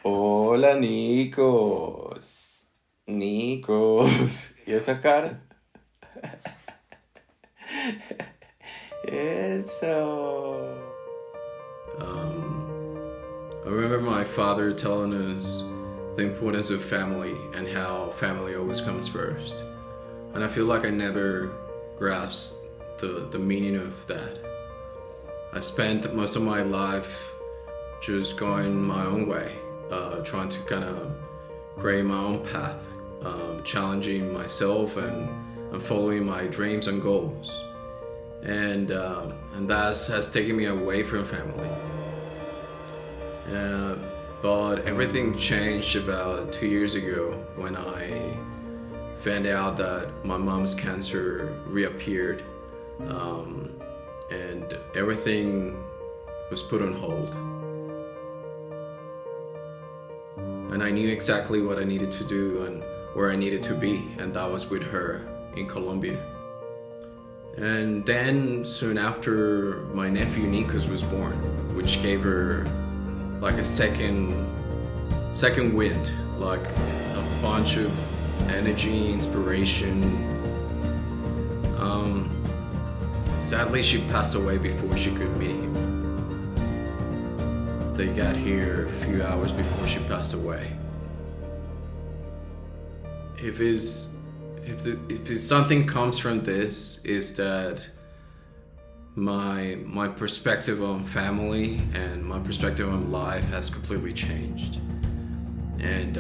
Hola, Nikos. Nikos. ¿Y esa cara? Eso. I remember my father telling us the importance of family and how family always comes first. And I feel like I never grasped the meaning of that. I spent most of my life just going my own way, trying to kind of create my own path, challenging myself and following my dreams and goals. And that has taken me away from family. But everything changed about 2 years ago when I found out that my mom's cancer reappeared, and everything was put on hold. And I knew exactly what I needed to do and where I needed to be, and that was with her in Colombia. And then soon after, my nephew Nikos was born, which gave her like a second wind, like a bunch of energy, inspiration. Sadly, she passed away before she could meet him. They got here a few hours before she passed away. If something comes from this, is that my perspective on family and my perspective on life has completely changed, and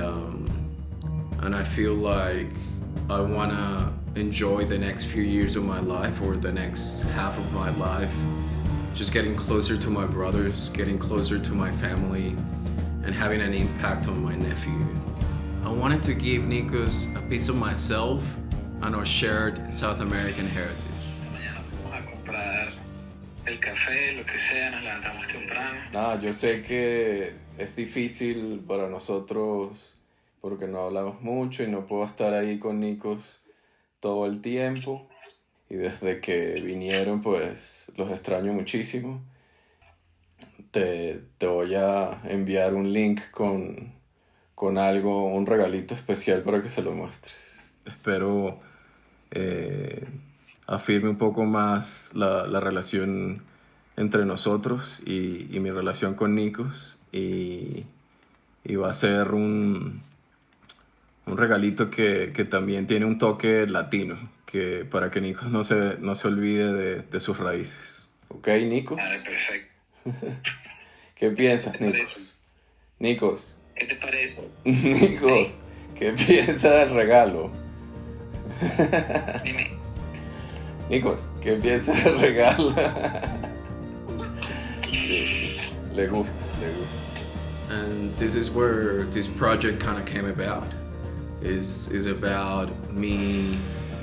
I feel like I wanna enjoy the next few years of my life, or the next half of my life, just getting closer to my brothers, getting closer to my family, and having an impact on my nephew. I wanted to give Nikos a piece of myself and our shared South American heritage. El café, lo que sea, nos levantamos temprano. Nada, yo sé que es difícil para nosotros porque no hablamos mucho y no puedo estar ahí con Nikos todo el tiempo. Y desde que vinieron, pues los extraño muchísimo. Te voy a enviar un link con algo, un regalito especial para que se lo muestres. Espero afirme un poco más la relación entre nosotros y mi relación con Nikos, y va a ser un regalito que también tiene un toque latino, que para que Nikos no se olvide de sus raíces. ¿Ok, Nikos? Vale, perfecto. ¿Qué piensas, Nikos? Nikos. ¿Qué te parece? Nikos, ¿qué piensas del regalo? Dime. Nikos, ¿qué piensas del regalo? Sí, le gusta. And this is where this project kind of came about. Is about me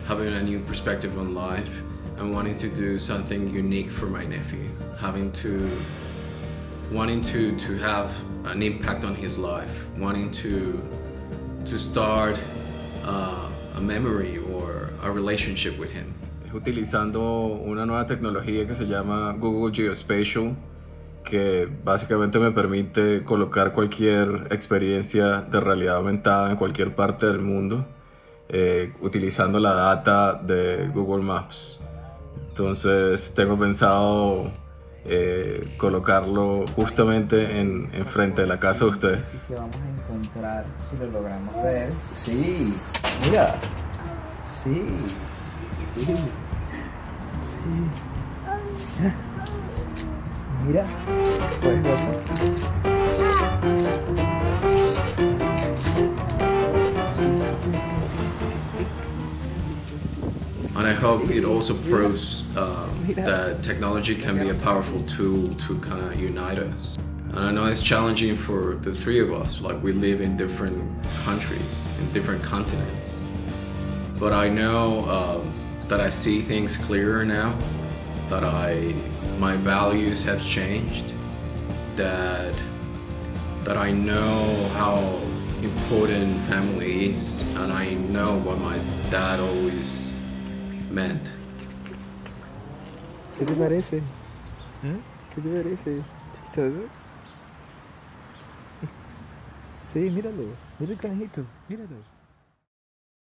having a new perspective on life and wanting to do something unique for my nephew, wanting to have an impact on his life, wanting to start a memory or a relationship with him. Utilizando una nueva tecnología que se llama Google Geospatial, que básicamente me permite colocar cualquier experiencia de realidad aumentada en cualquier parte del mundo, utilizando la data de Google Maps. Entonces tengo pensado colocarlo justamente en frente de la casa de ustedes. Así que vamos a encontrar si lo logramos ver. Sí, mira. Sí. Mira, pues And I hope it also proves that technology can be a powerful tool to kind of unite us. And I know it's challenging for the three of us, like we live in different countries, in different continents. But I know that I see things clearer now, that my values have changed, that I know how important family is, and I know what my dad always meant. ¿qué te parece? ¿Qué te parece? ¿Chistoso? Sí, míralo. Mira el conejito. Míralo.